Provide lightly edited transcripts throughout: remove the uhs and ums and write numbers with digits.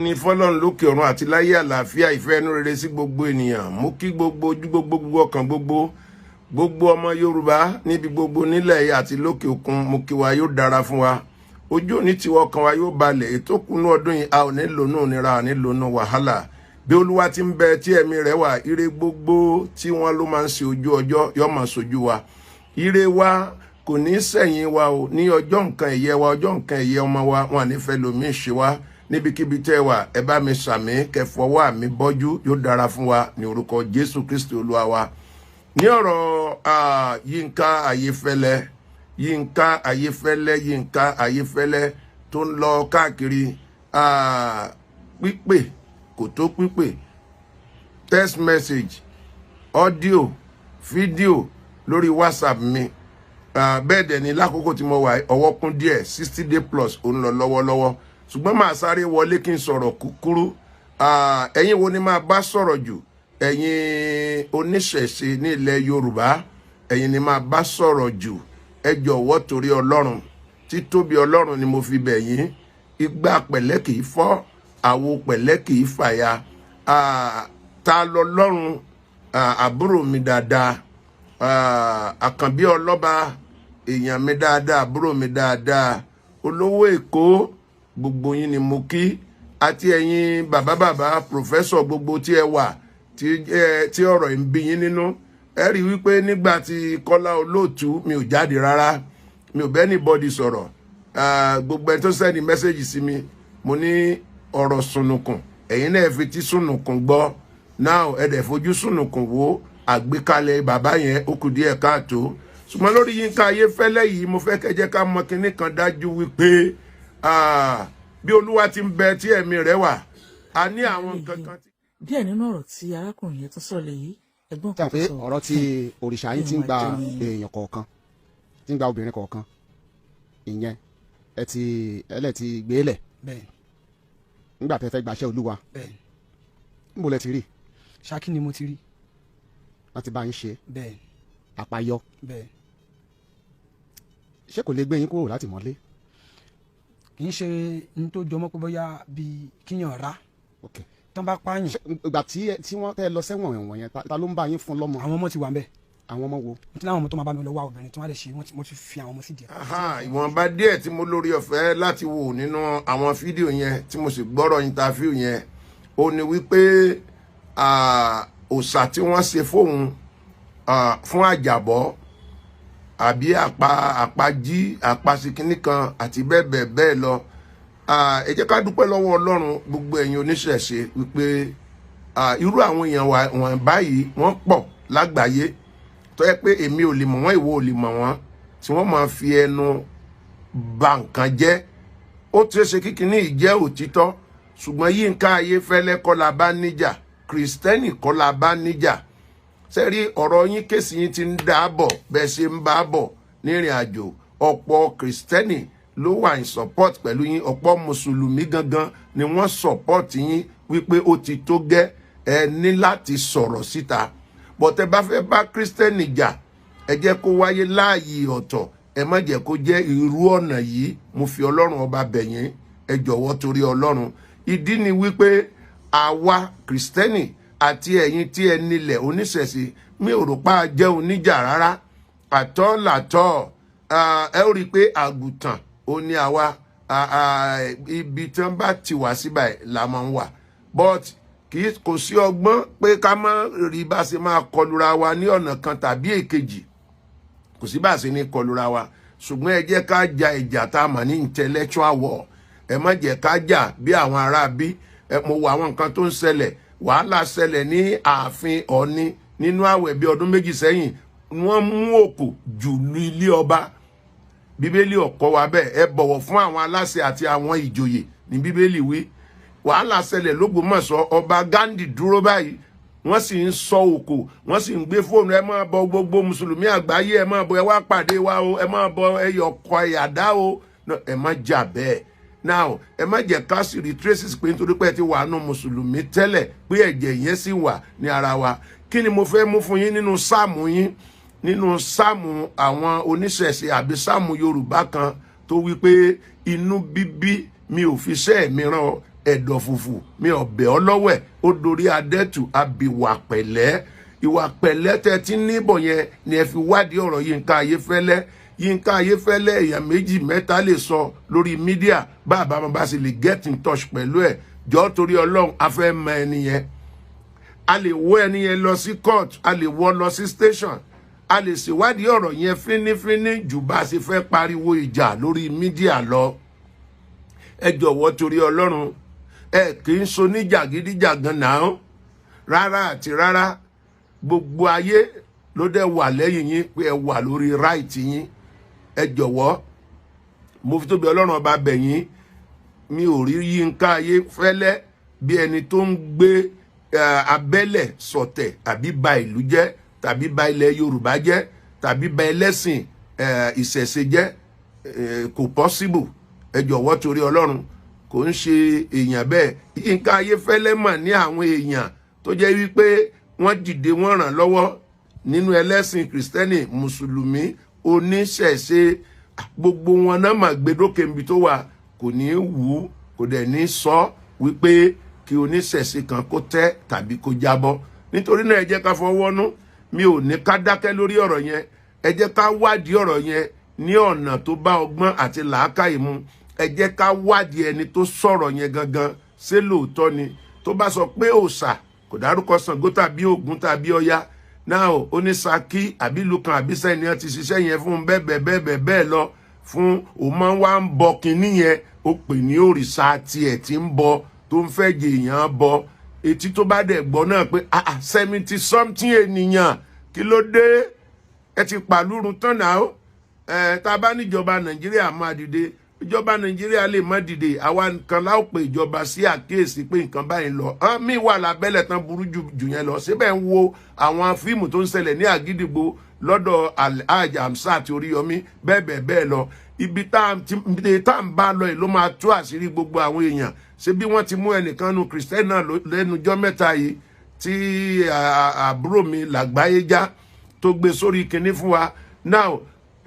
ní fọ́lọ́run lókè ọ̀run àti láyé àlàáfíà ìfẹ́ inú rere sí gbogbo ènìyàn. Mo kí gbogbo ojú gbogbo ọkàn gbogbo ọmọ Yorùbá níbi gbogbo nílẹ̀ àti lókè òkun. Mo kí wa yóò dára fún wa. Ojú òní tiwa ọkàn wa yóò balẹ̀. Ètò kùnú ọdún yìí a ò ní lò nù nira, a ní lò nù wàhálà. Bí Olúwa ti ń bẹ tí ẹ̀mí rẹ̀ wà, ire gbogbo tí wọ́n ló máa ń ṣe ojú ọjọ́ yóò máa ṣojú wa. Ire wa kò ní sẹ́yìn wa o ní ọjọ́ nǹkan ẹ̀yẹ wa, ọjọ́ nǹkan ẹ̀yẹ ọmọ wa wọn ní fẹ́ lòmí ṣe wa. Níbikíbi tẹ́ wà ẹ bá mi sàmí kẹfọwọ́ àmì bọ́jú yóò dára fún wa ní orúkọ Jésù Kristi Olúwa wa. Ní ọ̀rọ̀ Yinka Ayefele tó ń lọ káàkiri pípè kò tó pípè, text message, audio, fídíò lórí WhatsApp mi. Bẹ́ẹ̀ dẹ̀ ni lákòókò tí mo wà ọwọ́ kún díẹ̀ 60 day plus ó ń lọ lọ́wọ́lọ́wọ́. Ṣùgbọ́n máa sáré wọlé kí n sọ̀rọ̀ kúkúrú. Ẹ̀yin wo ni máa bá sọ̀rọ̀ jù? Ẹ̀yin oníṣẹ̀ṣe ní ilẹ̀ Yorùbá, ẹ̀yin ni máa bá sọ̀rọ̀ jù. Ẹ jọ̀wọ́ torí Ọlọ́run, títóbi Ọlọ́run ni mo fi bẹ̀ yín. Igbá pẹ̀lẹ́ kì í fọ́, àwo pẹ̀lẹ́ kì í fàya. Ta lọ lọ́run àbúrò mi dáadáa, àkànbí ọlọ́ba èèyàn mi dáadáa, àbúrò mi dáadáa, olówó Èkó, gbogbo yín ni mo kí. Àti ẹ̀yin bàbá professor gbogbo tí ẹ wà tí ọ̀rọ̀ ń bí yín nínú. Ẹ rí wípé nígbà tí Kọ́lá Olóòtú mi ò jáde rárá, mi ò bẹ́ anybody sọ̀rọ̀. Gbogbo ẹni tó sẹ́ni mẹ́sẹ̀gì sí mi, mo ní ọ̀rọ̀ sùnùkùn, ẹ̀yin náà fi tí sùnùkùn gbọ́. Now ẹ dẹ̀ fojú sùnùkùn wo àgbékalẹ̀ bàbá yẹn ó kù díẹ̀ káàtó. Ṣùgbọ́n lórí Yinka Ayefele yìí mo fẹ́ kẹ́ jẹ́ ká mọ̀ kinní kan dájú wípé bí Olúwa ti ń bẹ tí ẹ̀mí rẹ̀ wà, a ní àwọn nǹkan kan. Díẹ̀ nínú ọ̀rọ̀ tí arákùnrin yẹn tó sọ lèyí ẹ̀gbọ́n kan tó sọ. Ọ̀rọ̀ tí òrìṣà yín ti ń gba èèyàn kọ̀ọ̀kan, ti ń gba obìnrin kọ̀ọ̀kan, ìyẹn ẹlẹ́ ti gbé lẹ̀ nígbà tẹ́ fẹ́ gbaṣẹ́ Olúwa. Níbo lẹ ti rí? Ṣákí ni mo ti rí. Láti bá yín ṣe àpáyọ. Ṣé kò lè gbé yín kúrò láti mọ́lé? Kì í ṣe ní tó jọmọ́ pé bóyá bíi kíyàn rá tán bá pààyàn. Ìgbà tí wọ́n tẹ́ lọ sẹ́wọ̀n ẹ̀wọ̀n yẹn ta ló ń bá yín fún lọ́mọ? Àwọn ọmọ ti wà ń bẹ̀. Àwọn ọmọ wo? Mo ti láwọn ọmọ tó máa bá mi lọ wá obìnrin tí wọ́n lè ṣe, mo ti fi àwọn ọmọ sí díẹ̀. Ìwọ̀nba díẹ̀ tí mo lórí ọ̀fẹ́ láti wò nínú àwọn fídíò yẹn tí mo sì gbọ́rọ̀ interview yẹn, ó ní wípé òòṣà tí wọ́n ṣe fóun fún àjàbọ́ àbí àpají àpasìkíní kan àti bẹ́ẹ̀ lọ. Ẹ jẹ́ ká dúpẹ́ lọ́wọ́ Ọlọ́run gbogbo ẹ̀yin oníṣẹ̀ṣe wípé irú àwọn èèyàn wọ̀n báyìí wọ́n pọ̀ lágbàáyé tó yẹ pé èmi ò lè mọ̀ wọ́n, ìwọ ò lè mọ̀ wọ́n, tí wọ́n máa fi ẹnu ba nǹkan jẹ́. Ó ti ṣe kíkiní ìjẹ́ òtítọ́, ṣùgbọ́n Yinka Ayefele kọ́ la bá níjà, Kristẹni kọ́ la bá níjà. Sẹ́rí ọ̀rọ̀ yín kéèsì yín ti ń dá bọ̀ bẹ́ẹ̀ ṣe ń bá bọ̀ nírìn àjò. Ọ̀pọ̀ Kristẹni ló wà in support pẹ̀lú yín, ọ̀pọ̀ Mùsùlùmí gangan ni wọ́n support yín wípé ó ti tó gẹ́, ẹ ní láti sọ̀rọ̀ síta. Bọ̀tẹ́ bá fẹ́ bá Kristẹni jà, ẹ jẹ́ kó wáyé láàyè ọ̀tọ̀, ẹ má jẹ́ kó jẹ́ irú ọ̀nà yìí. Mo fi Ọlọ́run ọba bẹ̀ yín, ẹ jọ̀wọ́ torí Ọlọ́run. Ìdí ni wípé àwa Kristẹni àti ẹ̀yin tí ẹ nílẹ̀ oníṣẹ̀ṣe, mi ò rò pa jẹ́ oníjà rárá àtọ́. Ẹ ó rí i pé àgùntàn ó ní àwa, ibi tí wọ́n bá ti wá síbà la máa ń wà. But kò sí ọgbọ́n pé ká má rí bá ṣe máa kọlura wa ní ọ̀nà kan tàbí èkejì. Kò sí bá ṣe ní kọlura wa, ṣùgbọ́n ẹ jẹ́ ká ja ìjà tá a mọ̀ ní intellectual war. Ẹ má jẹ́ ká jà bí àwọn ará bí. Mo wo àwọn nǹkan tó ń ṣẹlẹ̀. Wàhálà ṣẹlẹ̀ ní ààfin Ọ̀ọ̀ni nínú àwẹ̀ bí ọdún méjì sẹ́yìn. Wọ́n mú òkò jù ní ilé ọba. Bíbélì ọ̀kọ́ wa bẹ́ẹ̀, ẹ bọ̀wọ̀ fún àwọn aláṣẹ àti àwọn ìjòyè ní Bíbélì wí. Wàhálà ṣẹlẹ̀ l'Ógbómọ̀ṣọ́, ọba Ghandi dúró báyìí, wọ́n sì ń sọ òkò, wọ́n sì ń gbé fóònù, ẹ máa bọ gbogbo mùsùlùmí àgbáyé, ẹ máa bọ, ẹ wá pàdé wa o, ẹ máa bọ ẹyọkọ ẹ̀yàdá o, ẹ má jà bẹ́ẹ̀. Now ẹ má jẹ́ ká sì rí traces pé nítorí pé ẹ ti wà nù mùsùlùmí tẹ́lẹ̀ pé ẹ̀jẹ̀ yẹn sì wà ní ara wa. Kí ni mo fẹ́ mú fún yín nínú sáàmù yín, nínú sáàmù àwọn oníṣẹ̀ṣe àbí sáàmù Yorùbá kan tó wí pé inú bíbí mi ò fi ṣẹ́ mi rán ọ, ẹ̀dọ̀ fùfù mi ọ̀bẹ̀ ọlọ́wẹ̀ ó dorí adẹ́tù abìwà pẹ̀lẹ́ ìwà pẹ̀lẹ́ tẹ́ ti níbọ̀ yẹn ni ẹ fi wádìí ọ̀rọ̀ Yinka Ayefele Yinka Ayefele èèyàn 2 3 lè sọ lórí mídíà bàbá wọn bá sì lè get in touch pẹ̀lú ẹ̀ jọ torí Ọlọ́run a fẹ́ mọ ẹni yẹn a lè wọ́ ẹni yẹn lọ sí court a lè wọ́ lọ sí station a lè ṣèwádìí ọ̀rọ̀ yẹn fínífíní jù bá a ṣe fẹ́ pariwo ìjà lórí mídíà lọ ẹ jọ̀wọ́ torí Ọlọ́run ẹ kì í so ní jàgídíjàgan náà rárá àti rárá gbogbo ayé ló dẹ̀ wà lẹ́yìn yín pé ẹ wà lórí right yín ẹ jọ̀wọ́ mo fi tóbi Ọlọ́run ọba bẹ̀ yín mi ò rí Yinka Ayefele bí ẹni tó ń gbé abẹ́lẹ̀ sọ̀tẹ̀ àbí ba ìlú jẹ́ tàbí ba ilẹ̀ Yorùbá jẹ́ tàbí ba ẹlẹ́sìn ìṣẹ̀ṣe jẹ́ kò possible ẹ jọ̀wọ́ torí Ọlọ́run kò ń ṣe èèyàn bẹ́ẹ̀ Yinka Ayefele mà ní àwọn èèyàn tó jẹ́ wípé wọ́n dìde wọ́n ràn lọ́wọ́ nínú ẹlẹ́sìn Kristẹni Mùsùlùmí oníṣẹ̀ṣe gbogbo wọn náà mà gbé dókè níbi tó wà kò ní wù kò dẹ̀ ní sọ wípé kí oníṣẹ̀ṣe kan kó tẹ́ tàbí kó jábọ́ nítorí náà ẹ jẹ́ ká fọwọ́nú mi ò ní ká dákẹ́ lórí ọ̀rọ̀ yẹn ẹ jẹ́ ká wádìí ọ̀rọ̀ yẹn ní ọ̀nà tó bá ọgbọ́n àti làákàyè mu ẹ jẹ́ ká wádìí ẹni tó sọ̀rọ̀ yẹn gangan ṣé lóòótọ́ ni tó bá sọ pé òòṣà kò dárúkọ Ṣàngó tàbí Ògún tàbí Ọya náà ó ní Ṣakí àbí ìlú kan àbí sẹ́ni ẹ ti ṣiṣẹ́ yẹn fún bẹ́ẹ̀ lọ fún òun máa ń wá ń bọ kinní yẹn ó pè ní òrìṣà tiẹ̀ tí ń bọ tó ń fẹ́ jẹ èèyàn bọ etí tó bá dẹ̀ gbọ́ náà pé 70 something ènìyàn kí ló dé ẹ ti pàlúrun tán náà tá a bá níjọba Nàìjíríà máa dìde ìjọba Nàìjíríà lè má dìde àwa nǹkan láò pé ìjọba sí àkíyèsí pé nǹkan báyìí lọ mí wà lábẹ́lẹ̀ tán burú jù yẹn lọ síbẹ̀ ń wo àwọn fíìmù tó ń ṣẹlẹ̀ ní Àgídìgbò lọ́dọ̀ Alhaji Assas Oríyọmí bẹ́ẹ̀ lọ ibi tá à ń bá lọ yìí ló máa tú àṣírí gbogbo àwọn èèyàn ṣé bí wọ́n ti mú ẹnìkan nu Kristẹni náà lẹ́nujọ́ mẹ́ta yìí tí àbúrò mi Làgbáyé já tó gbé sórí kinní fún wa now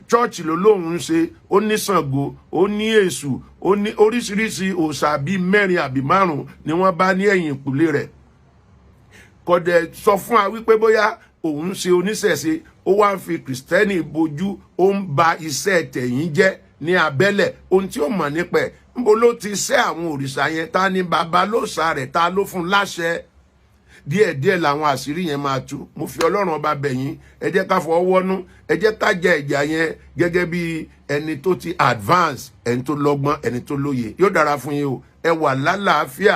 church ló lóun ń ṣe ó ní Ṣàngó ó ní Èṣù ó ní oríṣiríṣi òòṣà bíi 4 àbí 5 ni wọ́n bá ní ẹ̀yìn ìkùlé rẹ̀ kò dẹ̀ sọ fún wa wípé bóyá òun ṣe oníṣẹ̀ṣe ó wá ń fi Kristẹni bojú ó ń ba iṣẹ́ tẹ̀yìn jẹ́ ní abẹ́lẹ̀ ohun tí ó mọ̀ nípa ẹ̀ níbo ló ti ṣẹ́ àwọn òrìṣà yẹn ta ni bàbá lóòṣà rẹ̀ ta ló fún láṣẹ díẹ̀díẹ̀ làwọn àṣírí yẹn máa tú mo fi Ọlọ́run ọba bẹ̀ yín ẹ jẹ́ ká fọwọ́nú ẹ jẹ́ ká jẹ ìjà yẹn gẹ́gẹ́ bí ẹni tó ti advance ẹni tó lọ́gbọ́n ẹni tó lóye yóò dára fún yín o ẹ wà lálàáfíà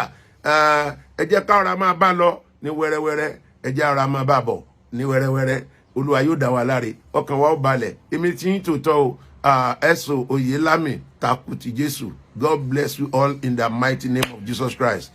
ẹ jẹ́ ká ọ̀rá máa bá lọ ní wẹ́rẹ́wẹ́rẹ́ ẹ jẹ́ ọ̀rá máa bá bọ̀ ní wẹ́rẹ́wẹ́rẹ́ Olúwa yóò dá wa láre ọkàn wa ó balẹ̀ èmi tí yín tòótọ́ o ẹ̀sọ́ Oyèlámì Taku ti Jésù God bless you all in the mighty name of Jesus Christ.